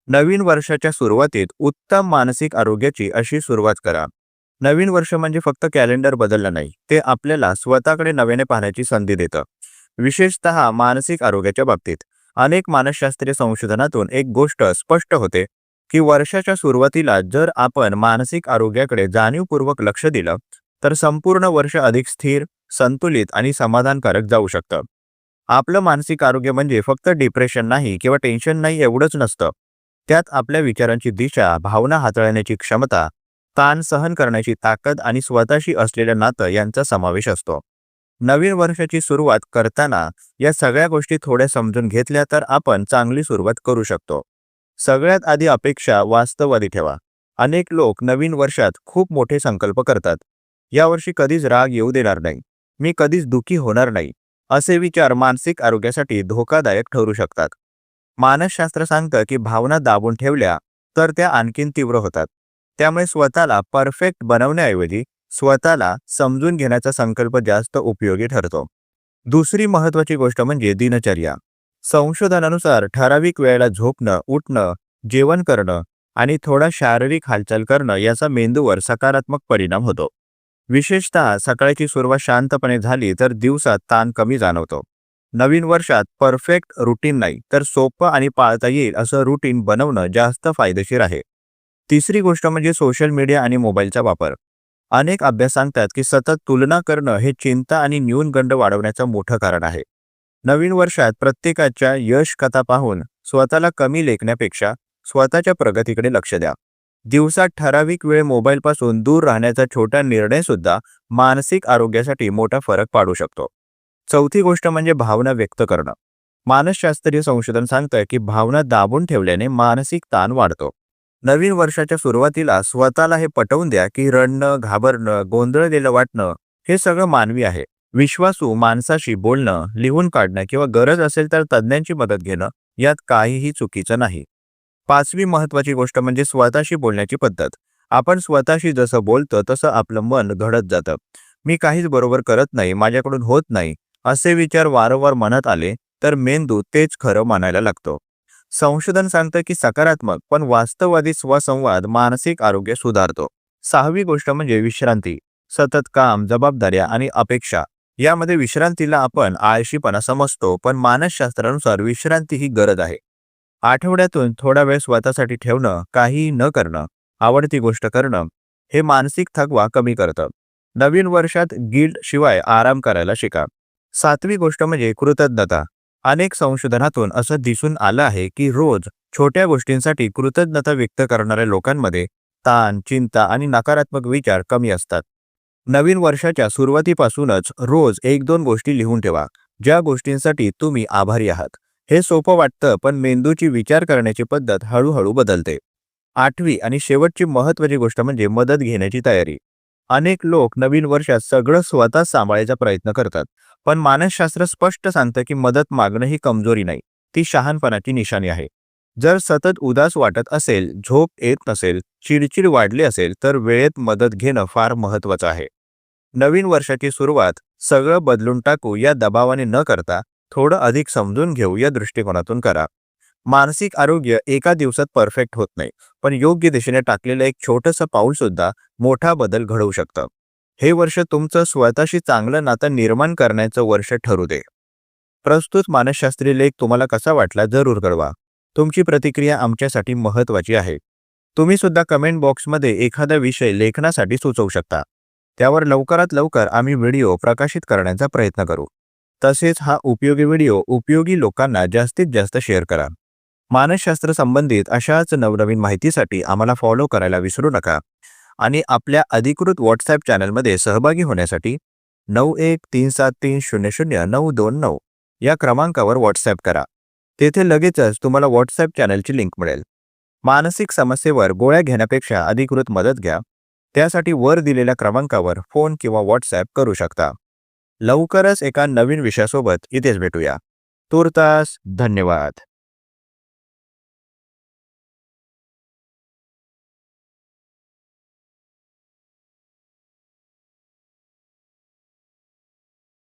नवीन वर्षाच्या सुरुवातीत उत्तम मानसिक आरोग्याची अशी सुरुवात करा. नवीन वर्ष म्हणजे फक्त कॅलेंडर बदललं नाही, ते आपल्याला स्वतःकडे नव्याने पाहण्याची संधी देतं. विशेषतः मानसिक आरोग्याच्या बाबतीत अनेक मानसशास्त्रीय संशोधनातून एक गोष्ट स्पष्ट होते की वर्षाच्या सुरुवातीला जर आपण मानसिक आरोग्याकडे जाणीवपूर्वक लक्ष दिलं तर संपूर्ण वर्ष अधिक स्थिर, संतुलित आणि समाधानकारक जाऊ शकतं. आपलं मानसिक आरोग्य म्हणजे फक्त डिप्रेशन नाही किंवा टेन्शन नाही एवढंच नसतं. त्यात आपल्या विचारांची दिशा, भावना हाताळण्याची क्षमता, ताण सहन करण्याची ताकद आणि स्वतःशी असलेलं नातं यांचा समावेश असतो. नवीन वर्षाची सुरुवात करताना या सगळ्या गोष्टी थोड्या समजून घेतल्या तर आपण चांगली सुरुवात करू शकतो. सगळ्यात आधी अपेक्षा वास्तववादी ठेवा. अनेक लोक नवीन वर्षात खूप मोठे संकल्प करतात. यावर्षी कधीच राग येऊ देणार नाही, मी कधीच दुखी होणार नाही, असे विचार मानसिक आरोग्यासाठी धोकादायक ठरू शकतात. मानसशास्त्र सांगतं की भावना दाबून ठेवल्या तर त्या आणखीन तीव्र होतात. त्यामुळे स्वतःला परफेक्ट बनवण्याऐवजी स्वतःला समजून घेण्याचा संकल्प जास्त उपयोगी ठरतो. दुसरी महत्त्वाची गोष्ट म्हणजे दिनचर्या. संशोधनानुसार ठराविक वेळेला झोपणं, उठणं, जेवण करणं आणि थोडा शारीरिक हालचाल करणं याचा मेंदूवर सकारात्मक परिणाम होतो. विशेषतः सकाळची सुरुवात शांतपणे झाली तर दिवसात ताण कमी जाणवतो. नवीन वर्षात परफेक्ट रुटीन नाही तर सोपं आणि पाळता येईल असं रुटीन बनवणं जास्त फायदेशीर आहे. तिसरी गोष्ट म्हणजे सोशल मीडिया आणि मोबाईलचा वापर. अनेक अभ्यास सांगतात की सतत तुलना करणं हे चिंता आणि न्यूनगंड वाढवण्याचं मोठं कारण आहे. नवीन वर्षात प्रत्येकाच्या यश कथा पाहून स्वतःला कमी लेखण्यापेक्षा स्वतःच्या प्रगतीकडे लक्ष द्या. दिवसात ठराविक वेळ मोबाईलपासून दूर राहण्याचा छोटा निर्णय सुद्धा मानसिक आरोग्यासाठी मोठा फरक पाडू शकतो. चौथी गोष्ट म्हणजे भावना व्यक्त करणं. मानसशास्त्रीय संशोधन सांगतं की भावना दाबून ठेवल्याने मानसिक ताण वाढतो. नवीन वर्षाच्या सुरुवातीला स्वतःला हे पटवून द्या की रडणं, घाबरणं, गोंधळलेलं वाटणं हे सगळं मानवी आहे. विश्वासू माणसाशी बोलणं, लिहून काढणं किंवा गरज असेल तर तज्ज्ञांची मदत घेणं यात काहीही चुकीचं नाही. पाचवी महत्त्वाची गोष्ट म्हणजे स्वतःशी बोलण्याची पद्धत. आपण स्वतःशी जसं बोलतो तसं आपलं मन घडत जातं. मी काहीच बरोबर करत नाही, माझ्याकडून होत नाही, असे विचार वारंवार मनात आले तर मेंदू तेच खरं मानायला लागतो. संशोधन सांगतं की सकारात्मक पण वास्तववादी स्वसंवाद मानसिक आरोग्य सुधारतो. सहावी गोष्ट म्हणजे विश्रांती. सतत काम, जबाबदाऱ्या आणि अपेक्षा यामध्ये विश्रांतीला आपण आळशीपणा समजतो, पण मानसशास्त्रानुसार विश्रांती ही गरज आहे. आठवड्यातून थोडा वेळ स्वतःसाठी ठेवणं, काही न करणं, आवडती गोष्ट करणं हे मानसिक थकवा कमी करतं. नवीन वर्षात गिल्ट शिवाय आराम करायला शिका. सातवी गोष्ट म्हणजे कृतज्ञता. अनेक संशोधनातून असं दिसून आलं आहे की रोज छोट्या गोष्टींसाठी कृतज्ञता व्यक्त करणाऱ्या लोकांमध्ये ताण, चिंता आणि नकारात्मक विचार कमी असतात. नवीन वर्षाच्या सुरुवातीपासूनच रोज 1-2 गोष्टी लिहून ठेवा, ज्या गोष्टींसाठी तुम्ही आभारी आहात. हे सोपं वाटतं पण मेंदूची विचार करण्याची पद्धत हळूहळू बदलते. आठवी आणि शेवटची महत्त्वाची गोष्ट म्हणजे मदत घेण्याची तयारी. अनेक लोक नवीन वर्षात सगळं स्वतः सांभाळायचा प्रयत्न करतात, पण मानसशास्त्र स्पष्ट सांगतं की मदत मागणं ही कमजोरी नाही, ती शहाणपणाची निशाणी आहे. जर सतत उदास वाटत असेल, झोप येत नसेल, चिडचिड वाढली असेल तर वेळेत मदत घेणं फार महत्त्वाचं आहे. नवीन वर्षाची सुरुवात सगळं बदलून टाकू या दबावाने न करता थोडं अधिक समजून घेऊ या दृष्टिकोनातून करा. मानसिक आरोग्य एका दिवसात परफेक्ट होत नाही, पण योग्य दिशेने टाकलेलं एक छोटंसं पाऊल सुद्धा मोठा बदल घडवू शकतं. हे वर्ष तुमचं स्वतःशी चांगलं नातं निर्माण करण्याचं वर्ष ठरू दे. प्रस्तुत मानसशास्त्रीय लेख तुम्हाला कसा वाटला जरूर कळवा. तुमची प्रतिक्रिया आमच्यासाठी महत्त्वाची आहे. तुम्ही सुद्धा कमेंट बॉक्समध्ये एखादा विषय लेखनासाठी सुचवू शकता. त्यावर लवकरात लवकर आम्ही व्हिडिओ प्रकाशित करण्याचा प्रयत्न करू. तसेच हा उपयोगी व्हिडिओ उपयोगी लोकांना जास्तीत जास्त शेअर करा. मानसशास्त्र संबंधित अशाच नवनवीन माहितीसाठी आम्हाला फॉलो करायला विसरू नका आणि आपल्या अधिकृत व्हॉट्सॲप चॅनलमध्ये सहभागी होण्यासाठी 9137300929 या क्रमांकावर व्हॉट्सॲप करा. तेथे लगेचच तुम्हाला व्हॉट्सॲप चॅनलची लिंक मिळेल. मानसिक समस्येवर गोळ्या घेण्यापेक्षा अधिकृत मदत घ्या. त्यासाठी वर दिलेल्या क्रमांकावर फोन किंवा व्हॉट्सॲप करू शकता. लवकरच एका नवीन विषयासोबत इथेच भेटूया. तूर्तास धन्यवाद.